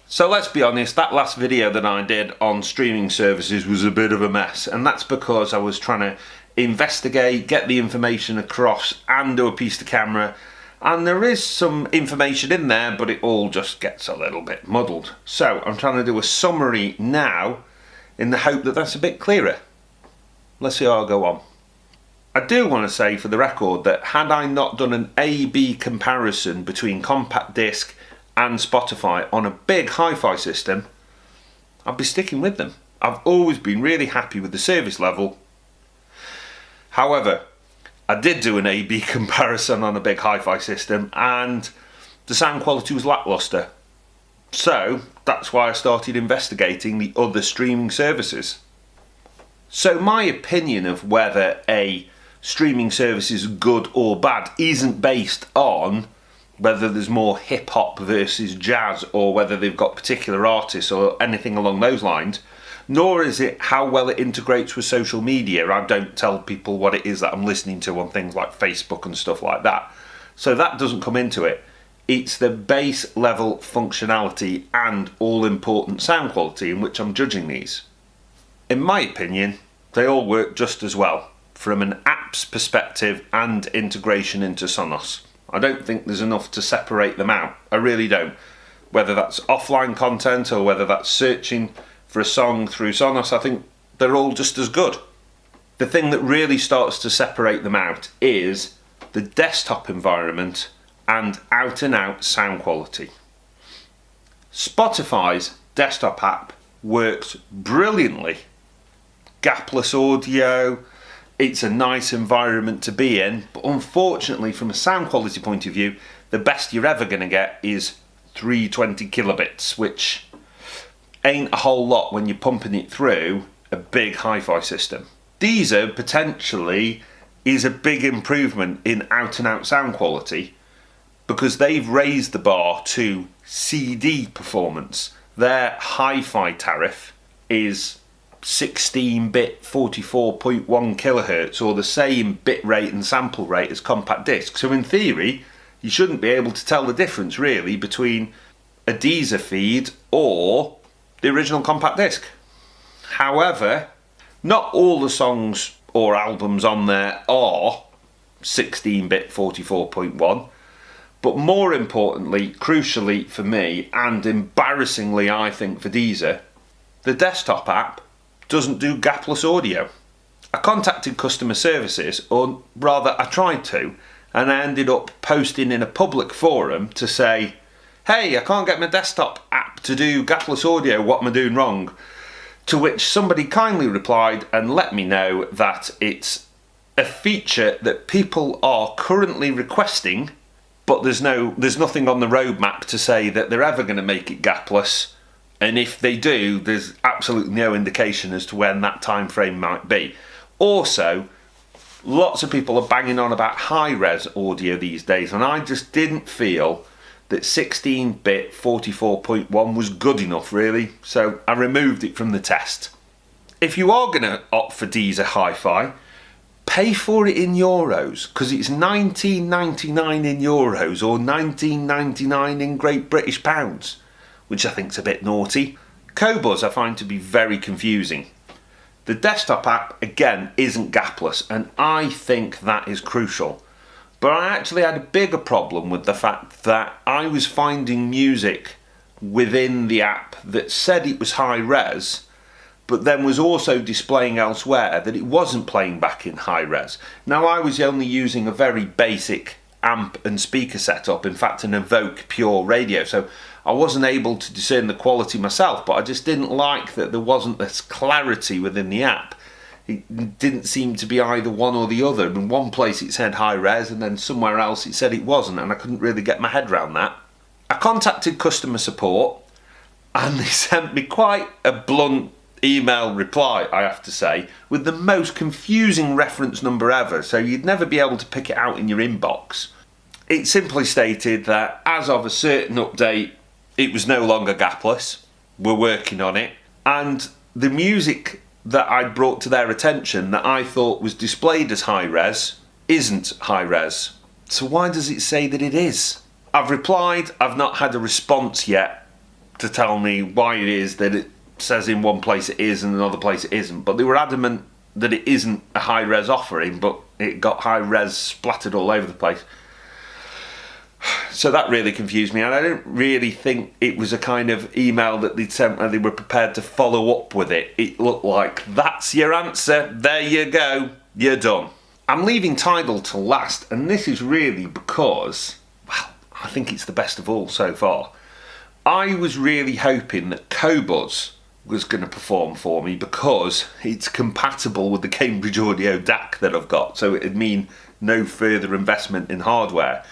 So let's be honest, that last video that I did on streaming services was a bit of a mess, and that's because I was trying to investigate, get the information across and do a piece to camera, and there is some information in there, but it all just gets a little bit muddled. So I'm trying to do a summary now in the hope that that's a bit clearer. Let's see how I go on. I do want to say for the record that had I not done an A-B comparison between compact disc and Spotify on a big hi-fi system, I'd be sticking with them. I've always been really happy with the service level. However, I did do an A-B comparison on a big hi-fi system and the sound quality was lackluster. So that's why I started investigating the other streaming services. So my opinion of whether a streaming service is good or bad isn't based on whether there's more hip-hop versus jazz or whether they've got particular artists or anything along those lines, nor is it how well it integrates with social media. I don't tell people what it is that I'm listening to on things like Facebook and stuff like that. So that doesn't come into it. It's the base level functionality and all-important sound quality in which I'm judging these. In my opinion, they all work just as well from an app's perspective and integration into Sonos. I don't think there's enough to separate them out. I really don't. Whether that's offline content or whether that's searching for a song through Sonos, I think they're all just as good. The thing that really starts to separate them out is the desktop environment and out sound quality. Spotify's desktop app works brilliantly. Gapless audio, it's a nice environment to be in, but unfortunately from a sound quality point of view, the best you're ever going to get is 320 kilobits, which ain't a whole lot when you're pumping it through a big hi-fi system. Deezer potentially is a big improvement in out sound quality because they've raised the bar to CD performance. Their hi-fi tariff is 16-bit 44.1 kilohertz, or the same bit rate and sample rate as compact disc. So in theory, you shouldn't be able to tell the difference really between a Deezer feed or the original compact disc. However, not all the songs or albums on there are 16-bit 44.1, but more importantly, crucially for me, and embarrassingly I think for Deezer, the desktop app doesn't do gapless audio. I contacted customer services, or rather I tried to, and I ended up posting in a public forum to say, hey, I can't get my desktop app to do gapless audio, what am I doing wrong? To which somebody kindly replied and let me know that it's a feature that people are currently requesting, but there's nothing on the roadmap to say that they're ever going to make it gapless. And if they do, there's absolutely no indication as to when that time frame might be. Also, lots of people are banging on about high-res audio these days, and I just didn't feel that 16-bit 44.1 was good enough, really, so I removed it from the test. If you are going to opt for Deezer HiFi, pay for it in euros, because it's $19.99 in euros or $19.99 in Great British pounds, which I think's a bit naughty. Qobuz I find to be very confusing. The desktop app, again, isn't gapless, and I think that is crucial. But I actually had a bigger problem with the fact that I was finding music within the app that said it was high res, but then was also displaying elsewhere that it wasn't playing back in high res. Now I was only using a very basic amp and speaker setup, in fact an Evoke Pure radio, so I wasn't able to discern the quality myself, but I just didn't like that there wasn't this clarity within the app. It didn't seem to be either one or the other. In one place it said high res and then somewhere else it said it wasn't, and I couldn't really get my head around that. I contacted customer support and they sent me quite a blunt email reply, I have to say, with the most confusing reference number ever, so you'd never be able to pick it out in your inbox. It simply stated that as of a certain update it was no longer gapless, we're working on it, and the music that I'd brought to their attention that I thought was displayed as high res isn't high res. So why does it say that it is? I've replied, I've not had a response yet, to tell me why it is that it says in one place it is and another place it isn't, but they were adamant that it isn't a high-res offering, but it got high-res splattered all over the place. So that really confused me, and I don't really think it was a kind of email that they'd sent where they were prepared to follow up with it. It looked like, that's your answer, there you go, you're done. I'm leaving Tidal to last, and this is really because, well, I think it's the best of all so far. I was really hoping that Qobuz was going to perform for me because it's compatible with the Cambridge Audio DAC that I've got, so it'd mean no further investment in hardware.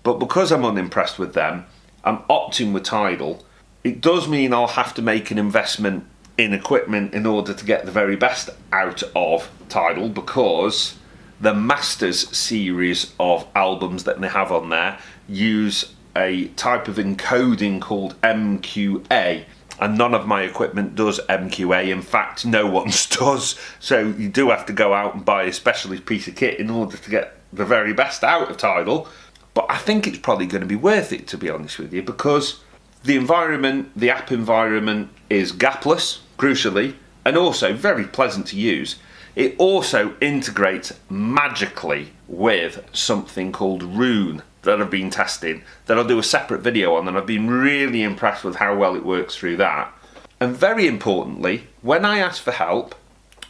But because I'm unimpressed with them, I'm opting with Tidal. It does mean I'll have to make an investment in equipment in order to get the very best out of Tidal, because the Masters series of albums that they have on there use a type of encoding called MQA, and none of my equipment does MQA. In fact, no one's does, so you do have to go out and buy a specialist piece of kit in order to get the very best out of Tidal. But I think it's probably going to be worth it, to be honest with you, because the environment, the app environment, is gapless, crucially, and also very pleasant to use. It also integrates magically with something called Rune that I've been testing, that I'll do a separate video on, and I've been really impressed with how well it works through that. And very importantly, when I ask for help,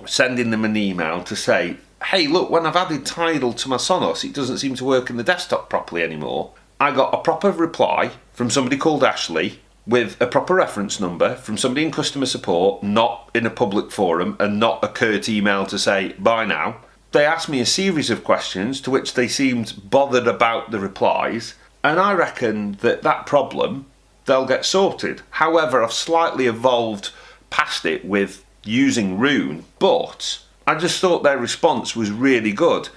sending them an email to say, hey look, when I've added Tidal to my Sonos, it doesn't seem to work in the desktop properly anymore, I got a proper reply from somebody called Ashley with a proper reference number from somebody in customer support, not in a public forum, and not a curt email to say bye now. They asked me a series of questions to which they seemed bothered about the replies, and I reckon that problem they'll get sorted. However, I've slightly evolved past it with using Rune, but I just thought their response was really good,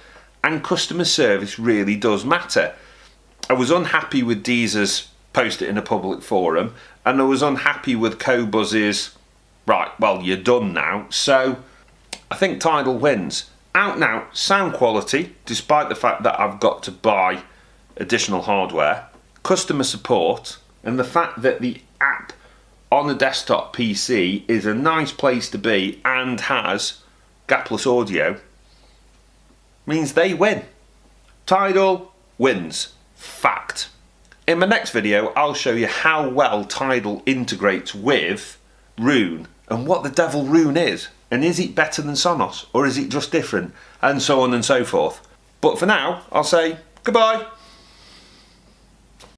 and customer service really does matter. I was unhappy with Deezer's post it in a public forum, and I was unhappy with Qobuz's, right, well, you're done now. So I think Tidal wins. Out now, sound quality, despite the fact that I've got to buy additional hardware, customer support, and the fact that the app on a desktop PC is a nice place to be and has gapless audio, means they win. Tidal wins. Fact. In my next video, I'll show you how well Tidal integrates with Rune and what the devil Rune is, and is it better than Sonos or is it just different, and so on and so forth. But for now, I'll say goodbye.